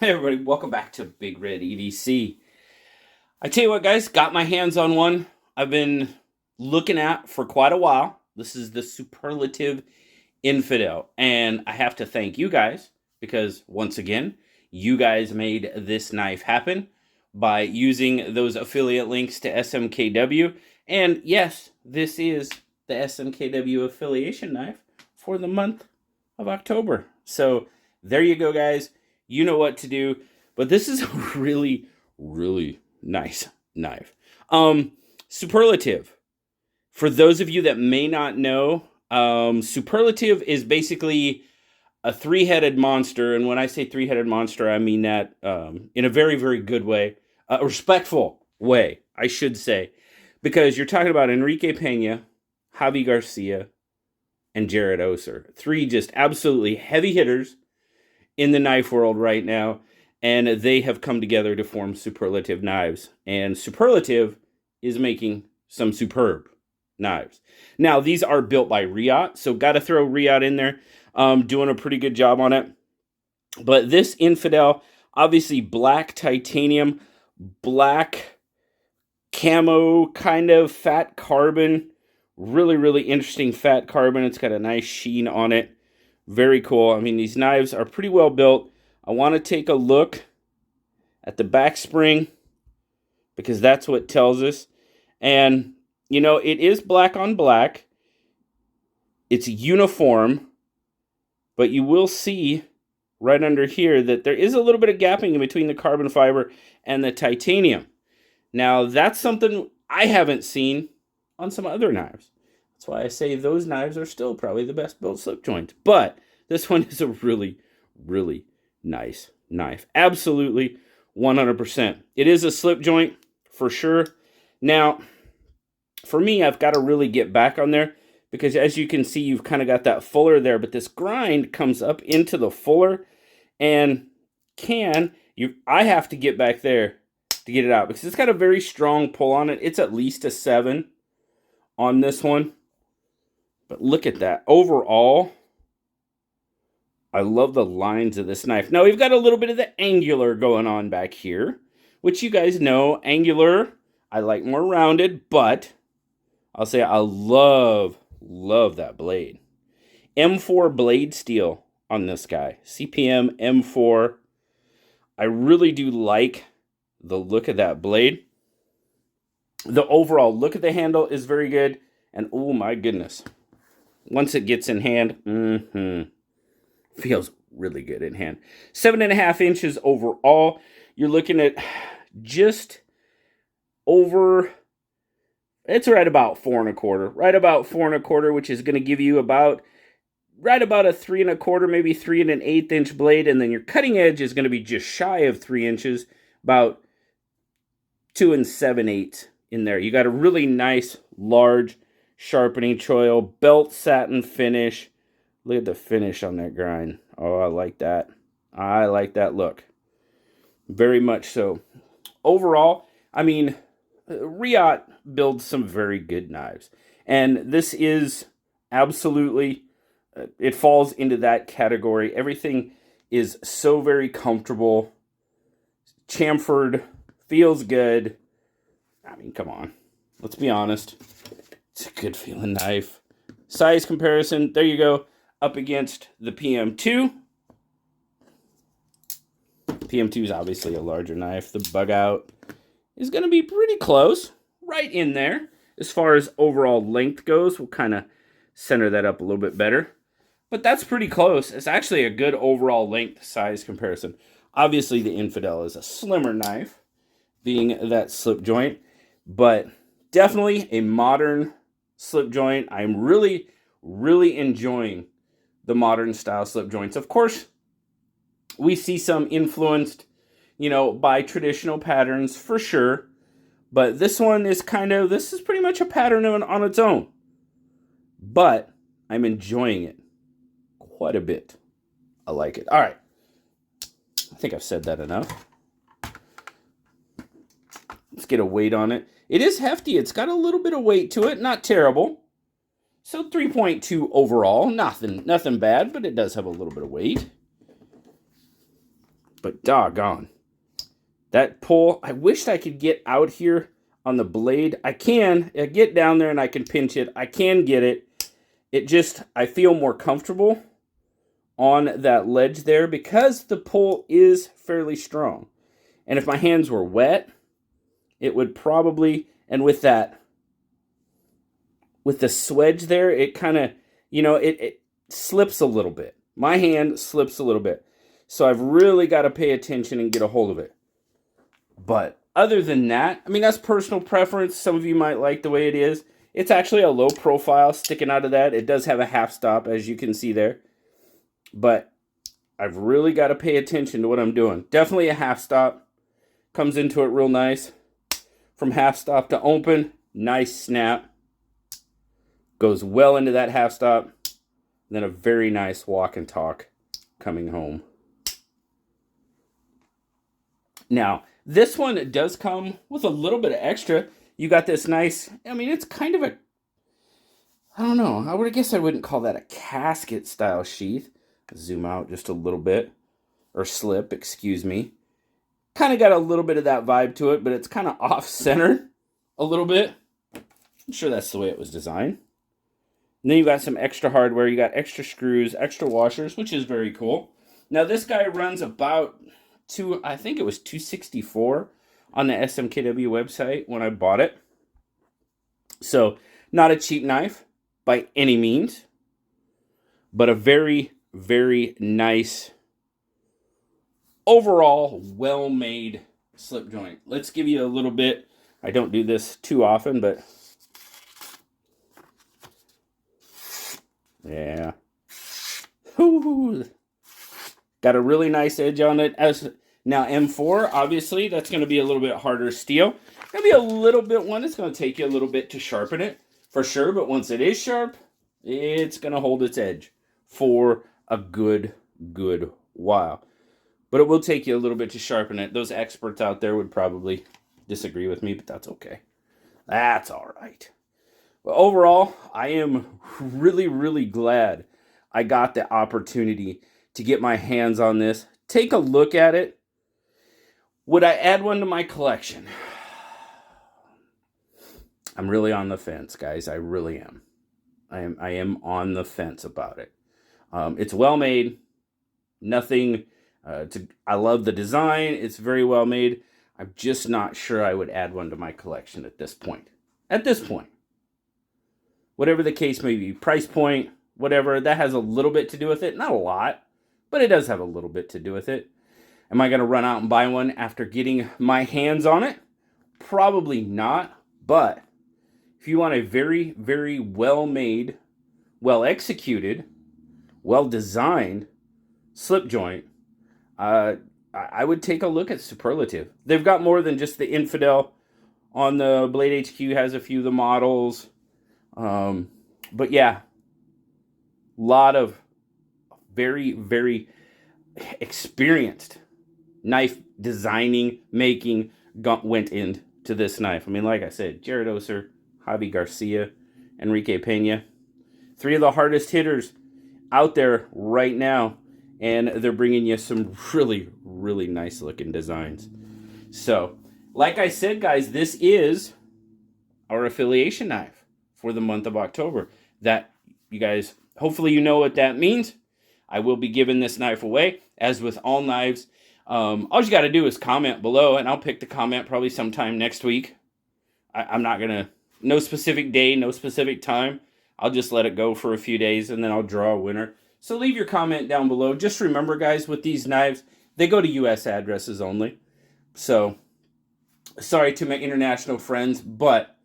Hey everybody, welcome back to BigRedEDC. I tell you what guys, got my hands on one I've been looking at for quite a while. This is the Superlative Infidel, and I have to thank you guys because once again, you guys made this knife happen by using those affiliate links to SMKW. And yes, this is the SMKW affiliation knife for the month of October. So there you go guys. You know what to do. But this is a really, really nice knife. Superlative. For those of you that may not know, Superlative is basically a three-headed monster. And when I say three-headed monster, I mean that in a very, very good way. A respectful way, I should say. Because you're talking about Enrique Pena, Javi Garcia, and Jared Oser. Three just absolutely heavy hitters in the knife world right now, and they have come together to form Superlative Knives. And Superlative is making some superb knives. Now, these are built by Riot, so got to throw Riot in there, doing a pretty good job on it. But this Infidel, obviously black titanium, black camo, kind of fat carbon, really, really interesting fat carbon. It's got a nice sheen on it. Very cool. I mean, these knives are pretty well built. I want to take a look at the back spring because that's what tells us. And, you know, it is black on black. It's uniform, but you will see right under here that there is a little bit of gapping in between the carbon fiber and the titanium. Now, that's something I haven't seen on some other knives. That's why I say those knives are still probably the best built slip joint. But this one is a really, really nice knife. Absolutely 100%. It is a slip joint for sure. Now, for me, I've got to really get back on there because as you can see, you've kind of got that fuller there, but this grind comes up into the fuller and I have to get back there to get it out because it's got a very strong pull on it. It's at least a 7 on this one. But look at that. Overall, I love the lines of this knife. Now, we've got a little bit of the angular going on back here, which you guys know. Angular, I like more rounded, but I'll say I love that blade. M4 blade steel on this guy. CPM M4. I really do like the look of that blade. The overall look of the handle is very good. And oh my goodness. Once it gets in hand, feels really good in hand. 7.5 inches overall. You're looking at just over, it's right about 4 1/4. Right about 4 1/4, which is going to give you right about a 3 1/4, maybe 3 1/8 inch blade. And then your cutting edge is going to be just shy of 3 inches, about 2 7/8 in there. You got a really nice, large, sharpening choil, belt satin finish. Look at the finish on that grind. Oh, I like that. I like that look. Very much so. Overall, I mean, Riot builds some very good knives. And this is absolutely, it falls into that category. Everything is so very comfortable. Chamfered, feels good. I mean, come on. Let's be honest. It's a good feeling knife. Size comparison, there you go, up against the PM2. PM2 is obviously a larger knife. The bug out is going to be pretty close, right in there. As far as overall length goes, we'll kind of center that up a little bit better. But that's pretty close. It's actually a good overall length size comparison. Obviously, the Infidel is a slimmer knife, being that slip joint, but definitely a modern slip joint. I'm really, really enjoying the modern style slip joints. Of course, we see some influenced, by traditional patterns for sure, but this one is this is pretty much a pattern on its own. But I'm enjoying it quite a bit. I like it. All right. I think I've said that enough. Let's get a weight on it. It is hefty. It's got a little bit of weight to it. Not terrible. So 3.2 overall. Nothing bad, but it does have a little bit of weight. But doggone. That pull, I wished I could get out here on the blade. I can. I get down there and I can pinch it. I can get it. It just, I feel more comfortable on that ledge there because the pull is fairly strong. And if my hands were wet, it would probably, and with that, with the swedge there, it kind of, you know, it slips a little bit. My hand slips a little bit. So I've really got to pay attention and get a hold of it. But other than that, I mean, that's personal preference. Some of you might like the way it is. It's actually a low profile sticking out of that. It does have a half stop, as you can see there. But I've really got to pay attention to what I'm doing. Definitely a half stop. Comes into it real nice. From half stop to open, nice snap. Goes well into that half stop. Then a very nice walk and talk coming home. Now, this one does come with a little bit of extra. You got this nice, I mean, it's kind of a, I don't know, I guess I wouldn't call that a casket style sheath. Zoom out just a little bit, or slip, excuse me. Kind of got a little bit of that vibe to it, but it's kind of off-center a little bit. I'm sure that's the way it was designed. And then you got some extra hardware. You got extra screws, extra washers, which is very cool. Now, this guy runs about I think it was $264 on the SMKW website when I bought it. So, not a cheap knife by any means, but a very, very nice, overall, well-made slip joint. Let's give you a little bit. I don't do this too often, but yeah. Ooh. Got a really nice edge on it. Now, M4, obviously, that's going to be a little bit harder steel. Going to be a little bit one. It's going to take you a little bit to sharpen it, for sure. But once it is sharp, it's going to hold its edge for a good while. But it will take you a little bit to sharpen it. Those experts out there would probably disagree with me, but that's okay. That's all right. But overall, I am really, really glad I got the opportunity to get my hands on this. Take a look at it. Would I add one to my collection? I'm really on the fence, guys. I really am. I am on the fence about it. It's well made. Nothing I love the design. It's very well made. I'm just not sure I would add one to my collection at this point. At this point. Whatever the case may be, price point, whatever, that has a little bit to do with it. Not a lot, but it does have a little bit to do with it. Am I going to run out and buy one after getting my hands on it? Probably not, but if you want a very, very well-made, well-executed, well-designed slip joint, I would take a look at Superlative. They've got more than just the Infidel. On the Blade HQ has a few of the models. But yeah, a lot of very, very experienced knife designing, making went into this knife. I mean, like I said, Jared Oser, Javi Garcia, Enrique Pena, 3 of the hardest hitters out there right now, and they're bringing you some really, really nice looking designs. So, like I said, guys, this is our affiliation knife for the month of October. That, you guys, hopefully you know what that means. I will be giving this knife away, as with all knives. All you got to do is comment below, and I'll pick the comment probably sometime next week. I'm not going to, no specific day, no specific time. I'll just let it go for a few days, and then I'll draw a winner. So leave your comment down below. Just remember, guys, with these knives, they go to U.S. addresses only. So, sorry to my international friends, but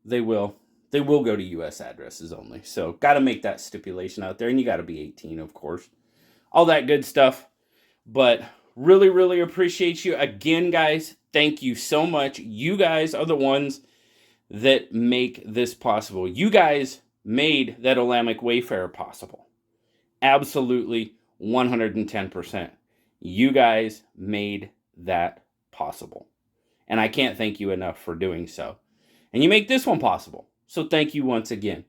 they will go to U.S. addresses only. So, got to make that stipulation out there. And you got to be 18, of course. All that good stuff. But really, really appreciate you. Again, guys, thank you so much. You guys are the ones that make this possible. You guys made that Olamic Wayfarer possible. Absolutely 110%. You guys made that possible. And I can't thank you enough for doing so. And you make this one possible. So thank you once again.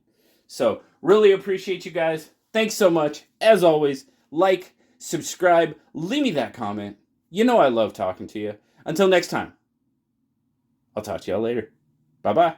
So really appreciate you guys. Thanks so much. As always, like, subscribe, leave me that comment. You know I love talking to you. Until next time, I'll talk to y'all later. Bye-bye.